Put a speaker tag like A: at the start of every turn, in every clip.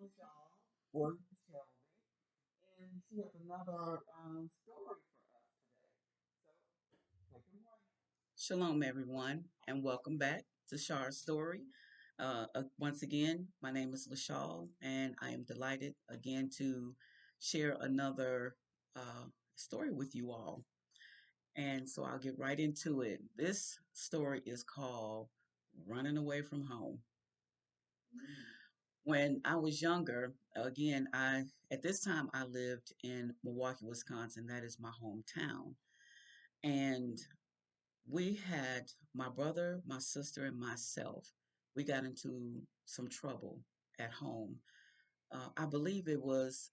A: LaShawn or Shelby, and she has another story for us today. So take it away.
B: Shalom, everyone, and welcome back to Shar's Story. Once again, my name is Lashal, and I am delighted again to share another story with you all. And so I'll get right into it. This story is called Running Away from Home. When I was younger, again, I at this time I lived in Milwaukee, Wisconsin. That is my hometown. And we had my brother, my sister, and myself. We got into some trouble at home. I believe it was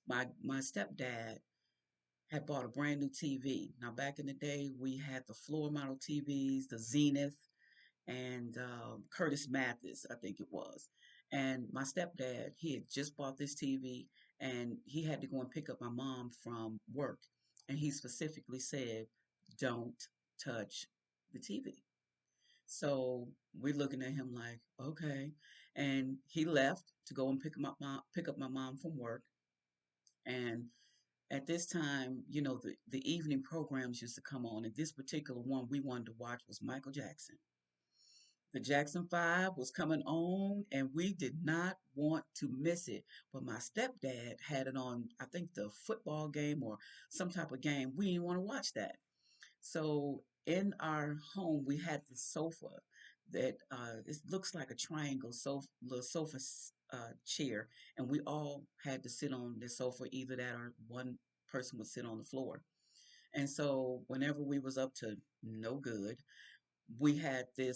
B: my stepdad had bought a brand new TV. Now back in the day, we had the floor model TVs, the Zenith, and Curtis Mathis, I think it was. And my stepdad, he had just bought this TV, and he had to go and pick up my mom from work, and he specifically said, "Don't touch the TV." So we're looking at him like, okay. And he left to go and pick up my mom from work. And at this time, the evening programs used to come on. And this particular one we wanted to watch was Michael Jackson. The Jackson 5 was coming on, and we did not want to miss it. But my stepdad had it on, I think the football game or some type of game. We didn't want to watch that. So in our home, we had this sofa that it looks like a triangle sofa, little sofa chair, and we all had to sit on the sofa, either that or one person would sit on the floor. And so whenever we was up to no good, we had the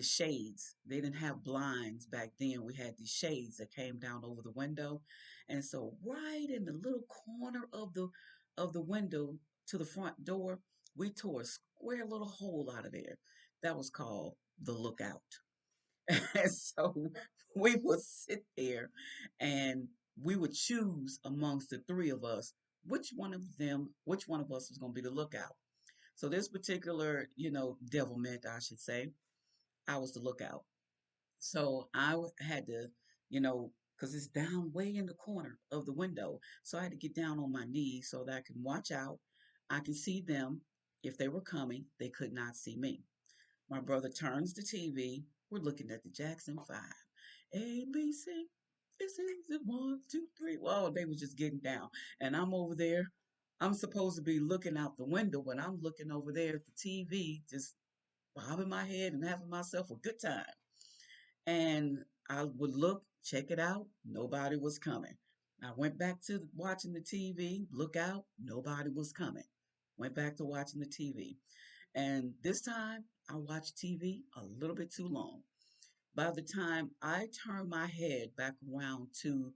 B: shades. They didn't have blinds back then. We had these shades that came down over the window, and so right in the little corner of the window to the front door, we tore a square little hole out of there. That was called the lookout. And so we would sit there, and we would choose amongst the three of us which one of us was going to be the lookout. So this particular, devilment, I should say, I was the lookout. So had to, because it's down way in the corner of the window. So I had to get down on my knees so that I can watch out. I can see them. If they were coming, they could not see me. My brother turns the TV. We're looking at the Jackson 5. A, B, C. This is it. One, two, three. Well, they was just getting down. And I'm over there. I'm supposed to be looking out the window, but I'm looking over there at the TV, just bobbing my head and having myself a good time. And I would look, check it out, nobody was coming. I went back to watching the TV, look out, nobody was coming. Went back to watching the TV. And this time I watched TV a little bit too long. By the time I turned my head back around to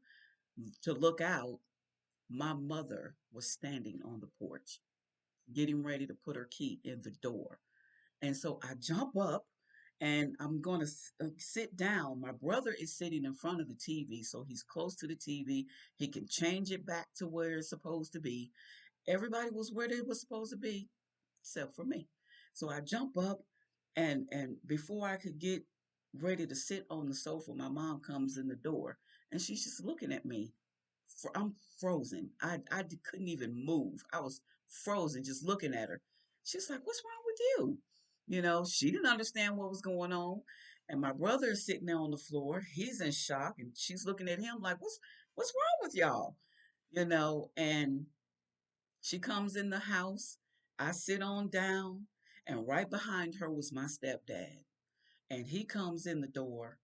B: look out, my mother was standing on the porch, getting ready to put her key in the door. And so I jump up and I'm going to sit down. My brother is sitting in front of the TV, so he's close to the TV. He can change it back to where it's supposed to be. Everybody was where they were supposed to be, except for me. So I jump up, and before I could get ready to sit on the sofa, my mom comes in the door, and she's just looking at me. I'm frozen. Couldn't even move. I was frozen just looking at her. She's like, "What's wrong with you?" She didn't understand what was going on. And my brother is sitting there on the floor. He's in shock, and she's looking at him like, "What's wrong with y'all?" And she comes in the house. I sit on down, and right behind her was my stepdad. And he comes in the door,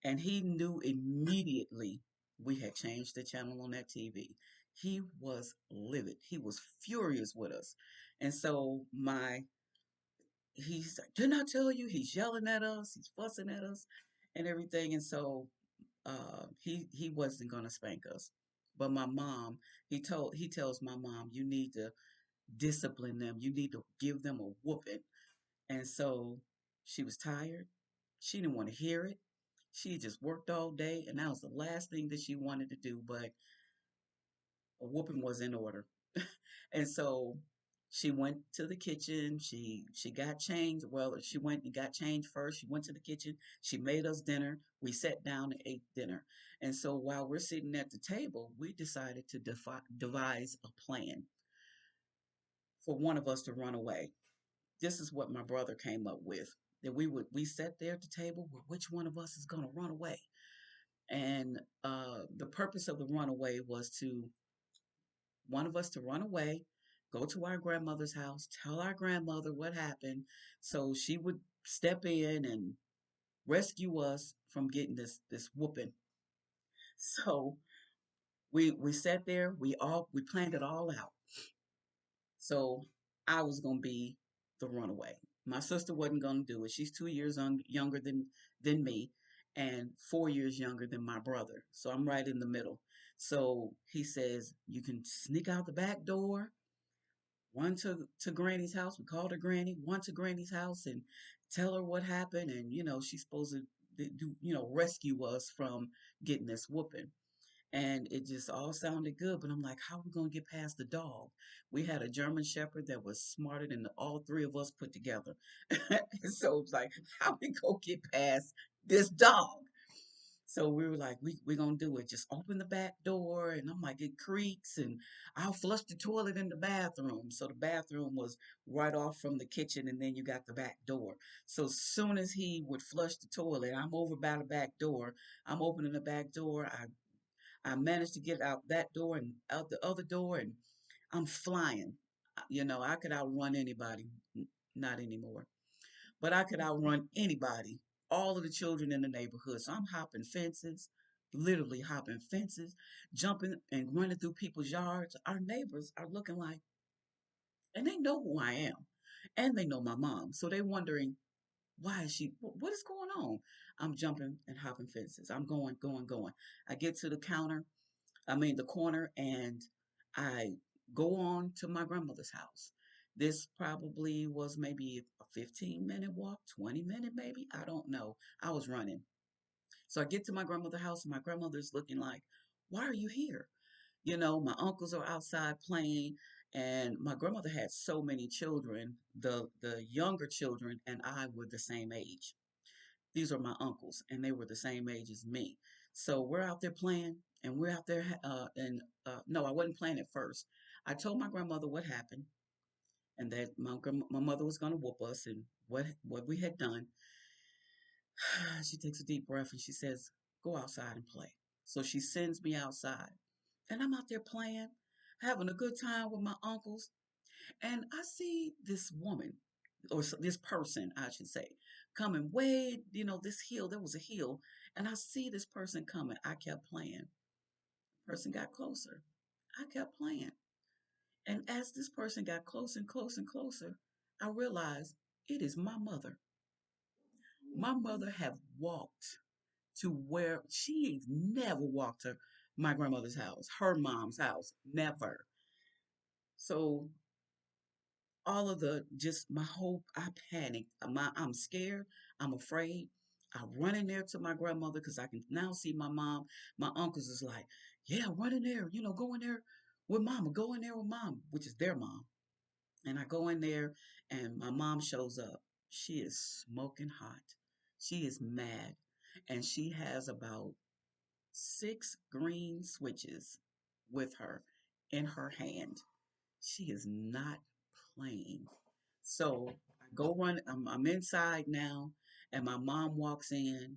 B: and he knew immediately we had changed the channel on that TV. He was livid. He was furious with us. And so he's like, "Didn't I tell you?" He's yelling at us, he's fussing at us and everything. And so he wasn't gonna spank us. But my mom, he tells my mom, "You need to discipline them. You need to give them a whooping." And so she was tired. She didn't want to hear it. She just worked all day, and that was the last thing that she wanted to do. But a whooping was in order. And so She went to the kitchen. She got changed. Well, she went and got changed first. She went to the kitchen. She made us dinner. We sat down and ate dinner. And so while we're sitting at the table, we decided to devise a plan for one of us to run away. This is what my brother came up with. That we sat there at the table. Well, which one of us is going to run away? And the purpose of the runaway was to one of us to run away, go to our grandmother's house, tell our grandmother what happened, so she would step in and rescue us from getting this whooping. So we sat there, we planned it all out. So I was gonna be the runaway. My sister wasn't gonna do it. She's 2 years younger than me, and 4 years younger than my brother. So I'm right in the middle. So he says, you can sneak out the back door, run to Granny's house. We called her Granny. Run to Granny's house and tell her what happened, and she's supposed to do rescue us from getting this whooping. And it just all sounded good, but I'm like, how are we gonna get past the dog? We had a German Shepherd that was smarter than all three of us put together. And so it's like, how we gonna get past this dog? So we were like, we gonna do it. Just open the back door, and I'm like, it creaks, and I'll flush the toilet in the bathroom. So the bathroom was right off from the kitchen, and then you got the back door. So as soon as he would flush the toilet, I'm over by the back door. I'm opening the back door. I managed to get out that door and out the other door, and I'm flying. I could outrun anybody. Not anymore, but I could outrun anybody, all of the children in the neighborhood. So I'm hopping fences, literally hopping fences, jumping and running through people's yards. Our neighbors are looking like, and they know who I am, and they know my mom. So they're wondering, why is she, what is going on? I'm jumping and hopping fences. I'm going, going, going. I get to the counter, the corner, and I go on to my grandmother's house. This probably was maybe a 15-minute walk, 20-minute maybe. I don't know. I was running. So I get to my grandmother's house, and my grandmother's looking like, why are you here? My uncles are outside playing, and my grandmother had so many children. The younger children and I were the same age. These are my uncles, and they were the same age as me. So we're out there playing, and we're out there, and no, I wasn't playing at first. I told my grandmother what happened, and that my mother was going to whoop us, and what we had done. She takes a deep breath and she says, "Go outside and play." So she sends me outside, and I'm out there playing, having a good time with my uncles. And I see this woman, or this person, I should say, coming way, this hill. There was a hill, and I see this person coming. I kept playing. The person got closer. I kept playing. And as this person got closer and closer and closer, I realized it is my mother. My mother have walked to where she never walked to my grandmother's house, her mom's house, never. So all of the just my whole I panicked. I'm scared. I'm afraid. I run in there to my grandmother because I can now see my mom. My uncles is like, yeah, run in there. Go in there with mama. Go in there with mom, which is their mom. And I go in there, and my mom shows up. She is smoking hot. She is mad, and she has about six green switches with her in her hand. She is not playing. So I go run. I'm inside now, and my mom walks in,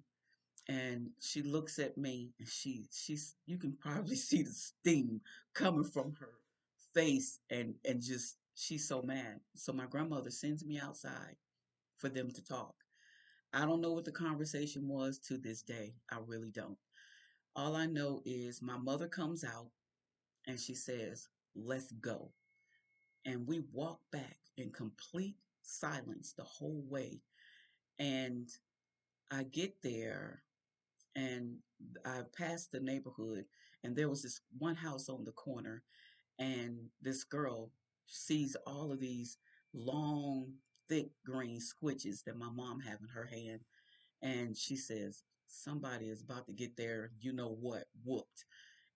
B: and she looks at me, and she's you can probably see the steam coming from her face, and just she's so mad. So my grandmother sends me outside for them to talk. I don't know what the conversation was to this day. I really don't. All I know is my mother comes out and she says, "Let's go." And we walk back in complete silence the whole way. And I get there, and I passed the neighborhood, and there was this one house on the corner, and this girl sees all of these long, thick green switches that my mom have in her hand, and she says, somebody is about to get their, what, whooped.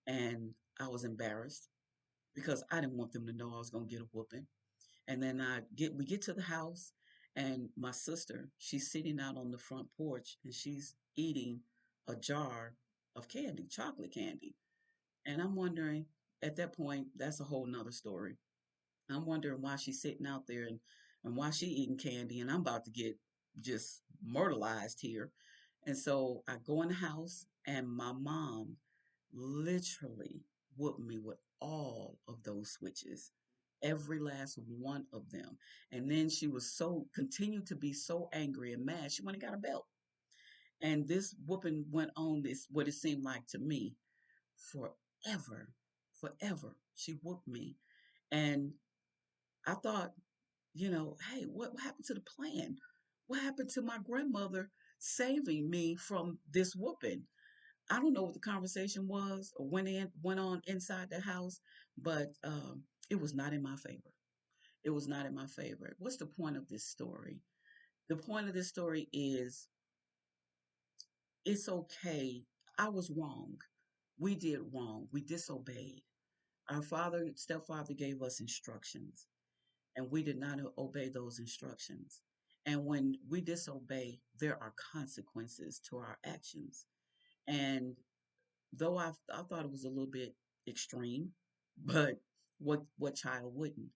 B: And I was embarrassed because I didn't want them to know I was going to get a whooping. And then we get to the house, and my sister, she's sitting out on the front porch and she's eating a jar of candy, chocolate candy. And I'm wondering, at that point, that's a whole nother story. I'm wondering why she's sitting out there, and why she eating candy, and I'm about to get just myrtleized here. And so I go in the house, and my mom literally whooped me with all of those switches, every last one of them. And then she was so continued to be so angry and mad. She went and got a belt. And this whooping went on, this what it seemed like to me, forever. Forever. She whooped me. And I thought, hey, what happened to the plan? What happened to my grandmother saving me from this whooping? I don't know what the conversation was or went on inside the house, but it was not in my favor. It was not in my favor. What's the point of this story? The point of this story is it's okay. I was wrong. We did wrong. We disobeyed. Our stepfather gave us instructions, and we did not obey those instructions. And when we disobey, there are consequences to our actions. And though I thought it was a little bit extreme, but what child wouldn't?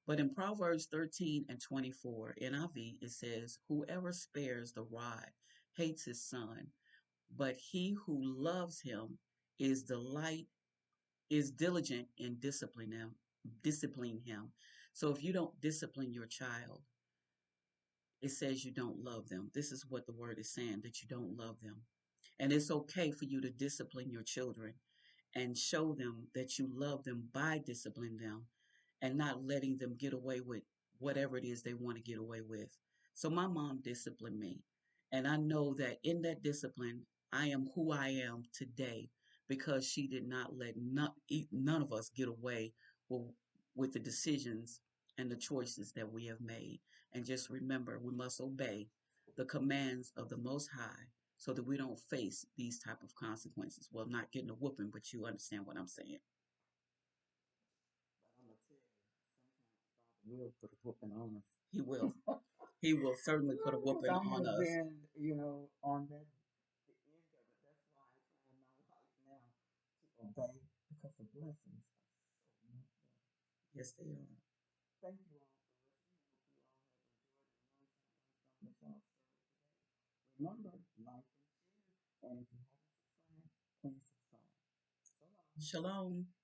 B: But in Proverbs 13 and 24 NIV, it says, "Whoever spares the rod hates his son, but he who loves him is delight is diligent in disciplining him." So if you don't discipline your child, it says you don't love them. This is what the word is saying, that you don't love them. And it's okay for you to discipline your children and show them that you love them by disciplining them and not letting them get away with whatever it is they want to get away with. So my mom disciplined me. And I know that in that discipline, I am who I am today because she did not let none of us get away with, with the decisions and the choices that we have made. And just remember, we must obey the commands of the Most High so that we don't face these type of consequences. Well, not getting a whooping, but you understand what I'm saying.
A: But I'm gonna tell you, sometimes Father will put a whooping on us.
B: He will. He will certainly put a
A: Because
B: whooping
A: I
B: on
A: have
B: us.
A: been, on the end of it. That's why I try in my life now to obey because the blessings are so much better.
B: Yes, they are.
A: Thank you all for listening. I hope you all have enjoyed and learned something from the Shar story today. Remember, like and share. And if you haven't subscribed, please subscribe. So long.
B: Shalom.